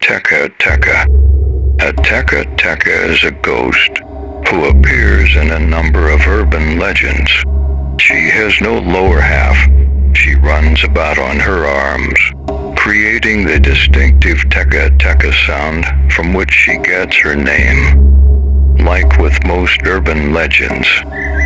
Teke Teke. A Teke Teke is a ghost who appears in a number of urban legends. She has no lower half. She runs about on her arms, creating the distinctive Teke Teke sound from which she gets her name. Like with most urban legends,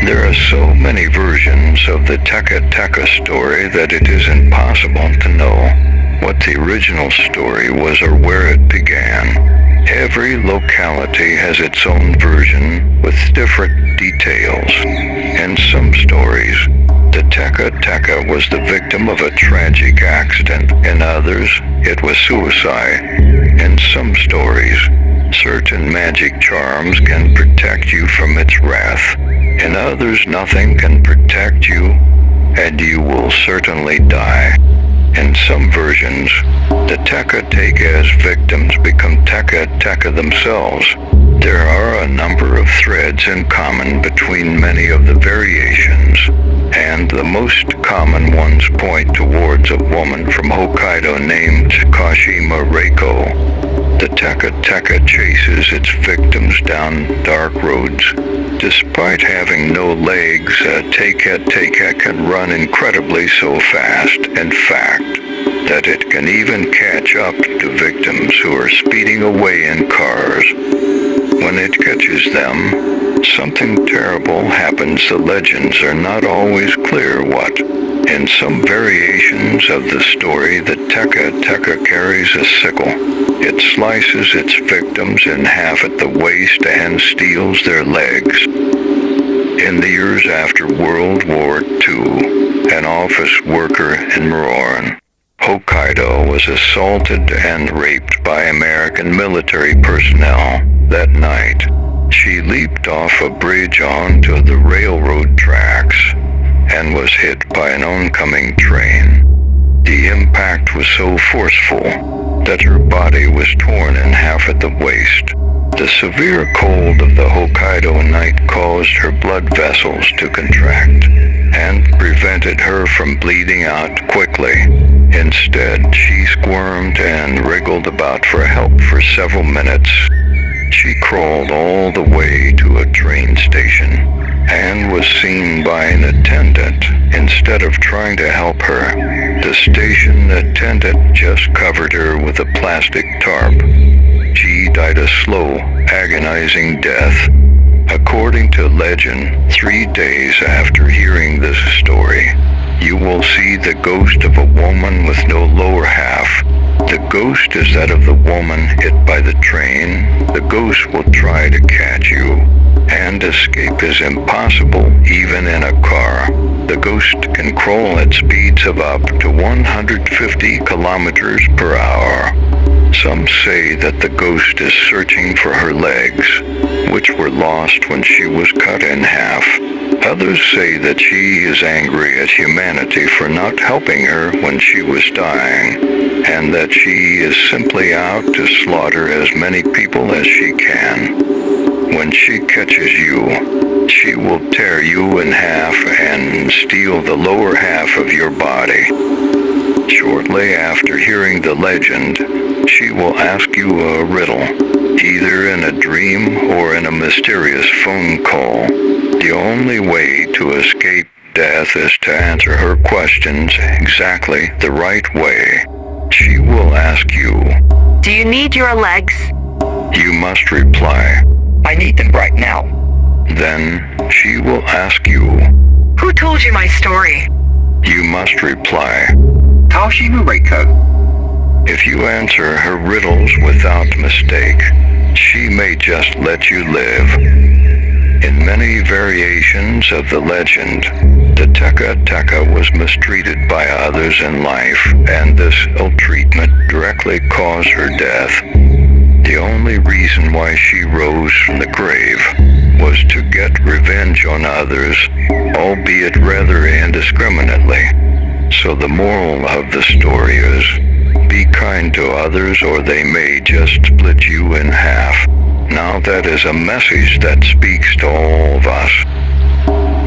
there are so many versions of the Teke Teke story that it is impossible to know what the original story was or where it began. Every locality has its own version with different details. In some stories, the Teke Teke was the victim of a tragic accident. In others, it was suicide. In some stories, certain magic charms can protect you from its wrath. In others, nothing can protect you, and you will certainly die. In some versions, the Teke Teke's victims become Teke Teke themselves. There are a number of threads in common between many of the variations, and the most common ones point towards a woman from Hokkaido named Kashima Reiko. The Teke Teke chases its victims down dark roads. Despite having no legs, a Teke Teke can run incredibly so fast, in fact, that it can even catch up to victims who are speeding away in cars. When it catches them, something terrible happens. The legends are not always clear what. In some variations of the story, the Teke Teke carries a sickle. It slices its victims in half at the waist and steals their legs. In the years after World War II, an office worker in Muroran, Hokkaido, was assaulted and raped by American military personnel. That night, she leaped off a bridge onto the railroad tracks and was hit by an oncoming train. The impact was so forceful that her body was torn in half at the waist. The severe cold of the Hokkaido night caused her blood vessels to contract and prevented her from bleeding out quickly. Instead, she squirmed and wriggled about for help for several minutes. She crawled all the way to a train station and was seen by an attendant. Instead of trying to help her, the station attendant just covered her with a plastic tarp. She died a slow, agonizing death. According to legend, 3 days after hearing this story, you will see the ghost of a woman with no lower half. The ghost is that of the woman hit by the train. The ghost will try to catch you, and escape is impossible even in a car. The ghost can crawl at speeds of up to 150 kilometers per hour. Some say that the ghost is searching for her legs, which were lost when she was cut in half. Others say that she is angry at humanity for not helping her when she was dying, and that she is simply out to slaughter as many people as she can. When she catches you, she will tear you in half and steal the lower half of your body. Shortly after hearing the legend, she will ask you a riddle, either in a dream or in a mysterious phone call. The only way to escape death is to answer her questions exactly the right way. She will ask you, "Do you need your legs?" You must reply, "I need them right now." Then she will ask you, "Who told you my story?" You must reply, Kashima Reiko. If you answer her riddles without mistake, she may just let you live. In many variations of the legend, the Teke Teke was mistreated by others in life, and this ill-treatment directly caused her death. The only reason why she rose from the grave was to get revenge on others, albeit rather indiscriminately. So the moral of the story is, be kind to others or they may just split you in half. Now that is a message that speaks to all of us.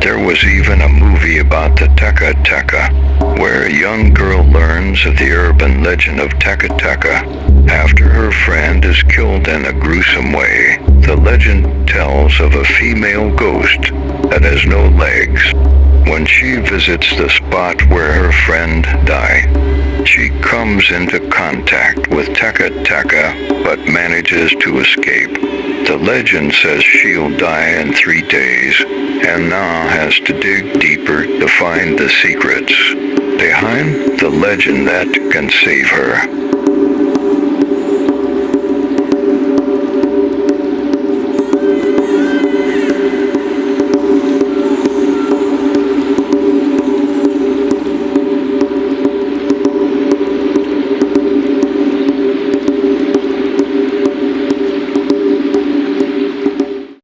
There was even a movie about the Teke Teke, where a young girl learns of the urban legend of Teke Teke. After her friend is killed in a gruesome way, the legend tells of a female ghost that has no legs. When she visits the spot where her friend died, she comes into contact with Teke Teke, but manages to escape. The legend says she'll die in 3 days, and now has to dig deeper to find the secrets behind the legend that can save her.